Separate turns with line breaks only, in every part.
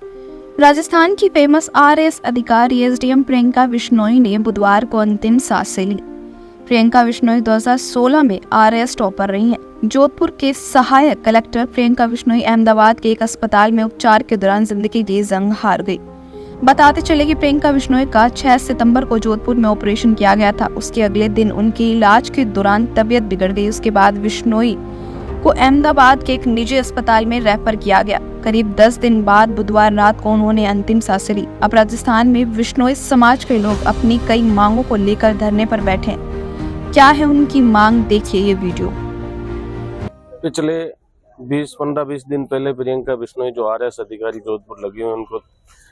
राजस्थान की famous RAS अधिकारी SDM Priyanka Bishnoi ने बुधवार को अंतिम सांसें ली। प्रियंका बिश्नोई 2016 में आरएएस टॉपर रही हैं। जोधपुर के सहायक कलेक्टर प्रियंका बिश्नोई अहमदाबाद के एक अस्पताल में उपचार के दौरान जिंदगी की जंग हार गई। बताते चले कि प्रियंका बिश्नोई का 6 सितंबर को जोधपुर में ऑपरेशन किया गया था। उसके अगले दिन उनकी इलाज के दौरान तबीयत बिगड़ गई। उसके बाद बिश्नोई को अहमदाबाद के एक निजी अस्पताल में रेफर किया गया। करीब 10 दिन बाद बुधवार रात को उन्होंने अंतिम सांसें ली। अब राजस्थान में बिश्नोई समाज के लोग अपनी कई मांगों को लेकर धरने पर बैठे हैं। क्या है उनकी मांग, देखिए ये वीडियो।
पिछले 15-20 दिन पहले प्रियंका बिश्नोई जो आरएएस अधिकारी जोधपुर लगी हुई, उनको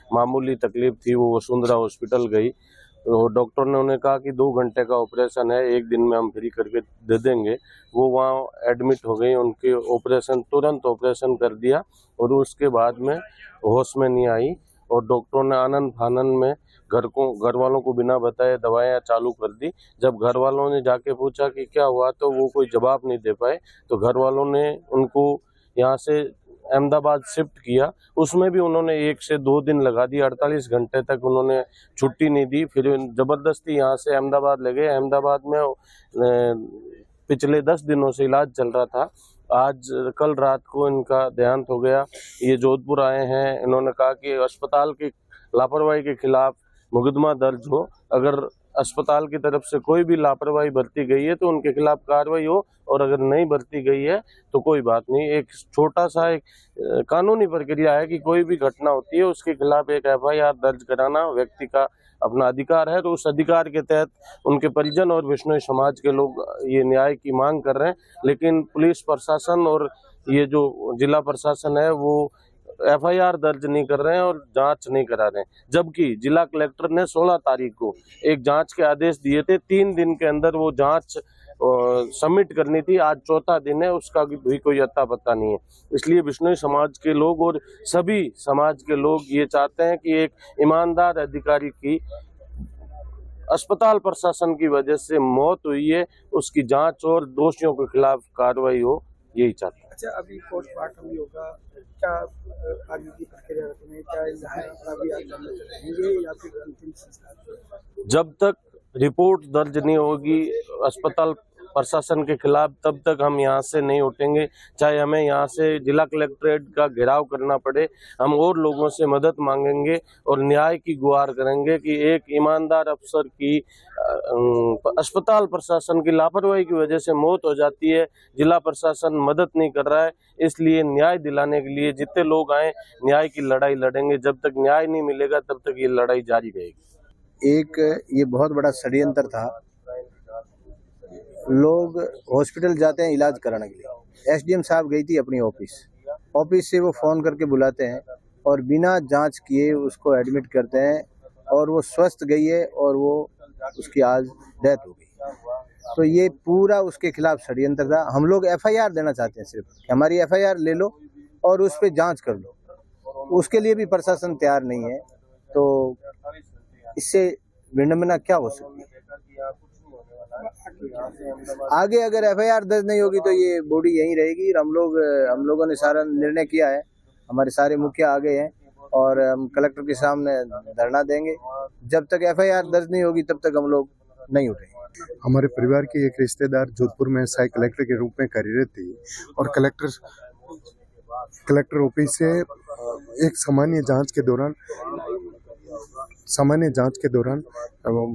मामूली तकलीफ थी। वो वसुंधरा हॉस्पिटल गई तो डॉक्टर ने उन्हें कहा कि 2 घंटे का ऑपरेशन है, 1 दिन में हम फ्री करके दे देंगे। वो वहाँ एडमिट हो गई। उनके तुरंत ऑपरेशन कर दिया और उसके बाद में होश में नहीं आई और डॉक्टरों ने आनन फानन में घर वालों को बिना बताए दवाएं चालू कर दी। जब घर वालों ने जाके पूछा कि क्या हुआ तो वो कोई जवाब नहीं दे पाए, तो घर वालों ने उनको यहाँ से अहमदाबाद शिफ्ट किया। उसमें भी उन्होंने 1 से 2 दिन लगा दिए, 48 घंटे तक उन्होंने छुट्टी नहीं दी। फिर जबरदस्ती यहाँ से अहमदाबाद ले गए। अहमदाबाद में पिछले 10 दिनों से इलाज चल रहा था। आज कल रात को इनका देहांत हो गया। ये जोधपुर आए हैं। इन्होंने कहा कि अस्पताल की लापरवाही के खिलाफ मुकदमा दर्ज हो। अगर अस्पताल की तरफ से कोई भी लापरवाही बरती गई है तो उनके खिलाफ कार्रवाई हो, और अगर नहीं बरती गई है तो कोई बात नहीं। एक छोटा सा एक कानूनी प्रक्रिया है कि कोई भी घटना होती है उसके खिलाफ एक एफआईआर दर्ज कराना व्यक्ति का अपना अधिकार है। तो उस अधिकार के तहत उनके परिजन और बिश्नोई समाज के लोग ये न्याय की मांग कर रहे हैं, लेकिन पुलिस प्रशासन और ये जो जिला प्रशासन है वो एफआईआर दर्ज नहीं कर रहे हैं और जांच नहीं करा रहे हैं। जबकि जिला कलेक्टर ने 16 तारीख को एक जांच के आदेश दिए थे। 3 दिन के अंदर वो जांच सबमिट करनी थी। आज 4था दिन है, उसका भी कोई अता पता नहीं है। इसलिए बिश्नोई समाज के लोग और सभी समाज के लोग ये चाहते हैं कि एक ईमानदार अधिकारी की अस्पताल प्रशासन की वजह से मौत हुई है, उसकी जांच और दोषियों के खिलाफ कार्रवाई हो, यही चाहते हैं।
अच्छा, अभी पोस्टमार्टम भी होगा, क्या आगे की प्रक्रिया रखने, क्या यहाँ अभी रहेंगे या फिर अंतिम संस्कार?
जब तक रिपोर्ट दर्ज नहीं होगी अस्पताल प्रशासन के खिलाफ तब तक हम यहाँ से नहीं उठेंगे। चाहे हमें यहाँ से जिला कलेक्ट्रेट का घेराव करना पड़े, हम और लोगों से मदद मांगेंगे और न्याय की गुहार करेंगे कि एक ईमानदार अफसर की अस्पताल प्रशासन की लापरवाही की वजह से मौत हो जाती है। जिला प्रशासन मदद नहीं कर रहा है, इसलिए न्याय दिलाने के लिए जितने लोग आए न्याय की लड़ाई लड़ेंगे। जब तक न्याय नहीं मिलेगा तब तक ये लड़ाई जारी रहेगी।
एक ये बहुत बड़ा षड्यंत्र था। लोग हॉस्पिटल जाते हैं इलाज कराने के लिए। एसडीएम साहब गई थी अपनी ऑफिस से वो फ़ोन करके बुलाते हैं और बिना जांच किए उसको एडमिट करते हैं और वो स्वस्थ गई है और वो उसकी आज डेथ हो गई। तो ये पूरा उसके खिलाफ षड्यंत्र था। हम लोग एफआईआर देना चाहते हैं, सिर्फ हमारी एफआईआर ले लो और उस पर जांच कर लो। उसके लिए भी प्रशासन तैयार नहीं है, तो इससे विडंबना क्या हो सकती है? आगे अगर एफआईआर दर्ज नहीं होगी तो ये बॉडी यहीं रहेगी। हम लोगों ने सारा निर्णय किया है, हमारे सारे मुखिया आ गए हैं और हम कलेक्टर के सामने धरना देंगे। जब तक एफआईआर दर्ज नहीं होगी तब तक हम लोग नहीं उठेंगे।
हमारे परिवार की एक रिश्तेदार जोधपुर में सहायक कलेक्टर के रूप में कार्यरत थी और कलेक्टर ऑफिस से एक सामान्य जांच के दौरान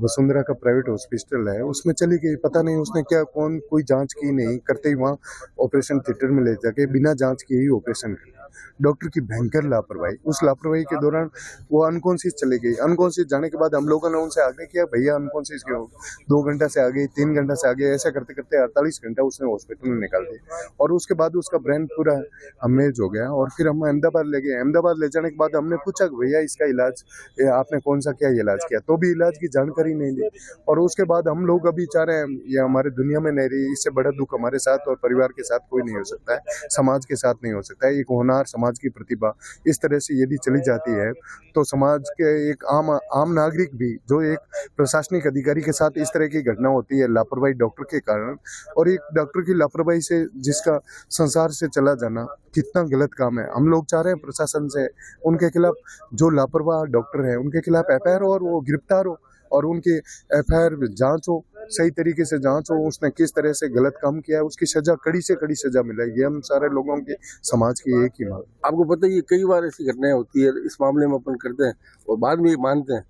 वसुंधरा का प्राइवेट हॉस्पिटल है उसमें चली गई। पता नहीं उसने क्या कोई जांच की नहीं, करते ही वहाँ ऑपरेशन थिएटर में ले जाके बिना जांच के ही ऑपरेशन किया। डॉक्टर की भयंकर लापरवाही, उस लापरवाही के दौरान वो अनकॉन्शियस चली गई। अनकॉन्शियस जाने के बाद हम लोगों ने उनसे आग्रह किया, भैया अनकॉन्शियस क्यों? 2 घंटा से आ गई, 3 घंटा से आ गई, ऐसा करते करते 48 घंटा उसने हॉस्पिटल में निकाल दिया और उसके बाद उसका ब्रेन पूरा हमेज हो गया और फिर हम अहमदाबाद ले गए। अहमदाबाद ले जाने के बाद हमने पूछा कि भैया इसका इलाज आपने कौन सा क्या इलाज किया, तो भी इलाज की जानकारी नहीं दी। और उसके बाद हम लोग अभी चाह रहे हैं, ये हमारे दुनिया में नहीं रही, इससे बड़ा दुख हमारे साथ और परिवार के साथ कोई नहीं हो सकता है, समाज के साथ नहीं हो सकता है। एक होनहार होनहार समाज की प्रतिभा इस तरह से यदि चली जाती है तो समाज के एक आम नागरिक भी, जो एक प्रशासनिक अधिकारी के साथ इस तरह की घटना होती है लापरवाही डॉक्टर के कारण, और एक डॉक्टर की लापरवाही से जिसका संसार से चला जाना कितना गलत काम है। हम लोग चाह रहे हैं प्रशासन से उनके खिलाफ, जो लापरवाह डॉक्टर हैं उनके खिलाफ एफआईआर हो और वो गिरफ्तार हो और उनकी एफआईआर जांच हो, सही तरीके से जांच हो, उसने किस तरह से गलत काम किया है उसकी सजा, कड़ी से कड़ी सजा मिलेगी। हम सारे लोगों की, समाज की एक ही मांग।
आपको पता है ये कई बार ऐसी घटनाएं होती है, इस मामले में अपन करते हैं और बाद में ये मानते हैं,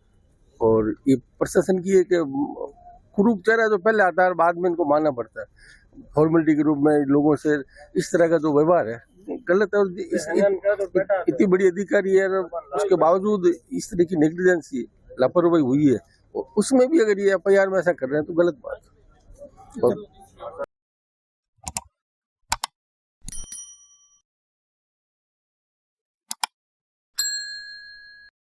और ये प्रशासन की एक कुरूप चेहरा जो पहले आता है बाद में इनको मानना पड़ता है फॉर्मेलिटी के रूप में। लोगों से इस तरह का जो व्यवहार है गलत है, और इतनी बड़ी अधिकारी है उसके बावजूद इस तरह की नेग्लिजेंसी, लापरवाही हुई है, उसमें भी अगर ये एफआईआर में ऐसा कर रहे हैं तो गलत बात है।